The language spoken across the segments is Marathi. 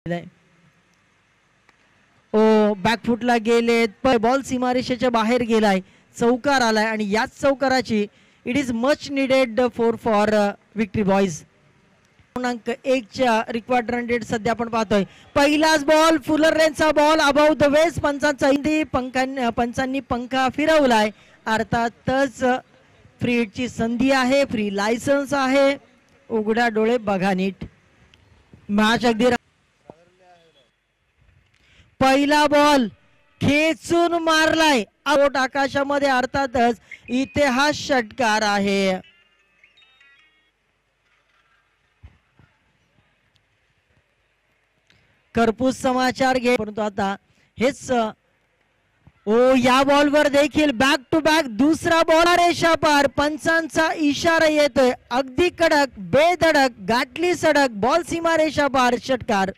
ओ बॅकफुटला गेलेत, बॉल सीमारेषेच्या बाहेर गेलाय, चौकार आलाय आणि याच चौकाराची it is much needed for victory boys. क्रमांक 1 च्या रिक्वायर्ड रन रेट सध्या आपण पाहतोय. पहिलाच बॉल फुलर रेनचा बॉल अबाउट द वेस्ट. पंचांनी पंखा फिरवलाय. अर्थातच फ्री हिटची संधी आहे, फ्री लायसन्स आहे. उघडा डोळे बघा नीट. मॅच अगदी पहिला बॉल खेचून मारलाय आउट आकाशामध्ये. अर्थातच इथे हा षटकार आहे. कर्पूस समाचार घे, परंतु आता हेच या बॉलवर देखील बॅक टू बॅक दुसरा बॉल रेषा पार. पंचांचा इशारा येतोय. अगदी कडक बेधडक गाठली सडक बॉल सीमा रेषा पार. षटकार.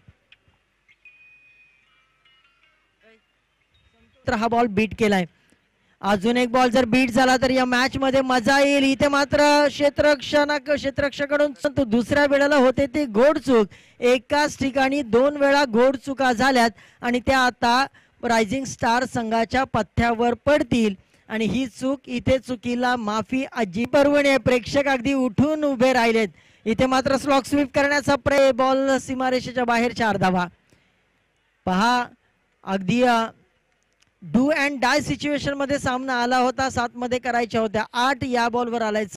तर हा बॉल बीट केलाय. अजून एक बॉल जर बीट झाला तर या मॅच मध्ये मजा येईल. इथे मात्र क्षेत्ररक्षकाकडून दुसऱ्या वेळेला होते ते घोडचूक. एकाच ठिकाणी 2 वेळा घोडचुका झाल्यात आणि त्या आता रायझिंग स्टार संघाच्या पथ्यावर पडतील आणि ही चूक इथे चुकीला माफी अजी पर्वणी. प्रेक्षक अगदी उठून उभे राहिलेत. इथे मात्र स्लॉक स्वीप करण्याचा बॉल सीमारेषेच्या बाहेर 4 धावा. पहा अगदी डू अँड डाय सिच्युएशन मध्ये सामना आला होता. 7 मध्ये करायच्या होत्या 8 या बॉलवर आलाय.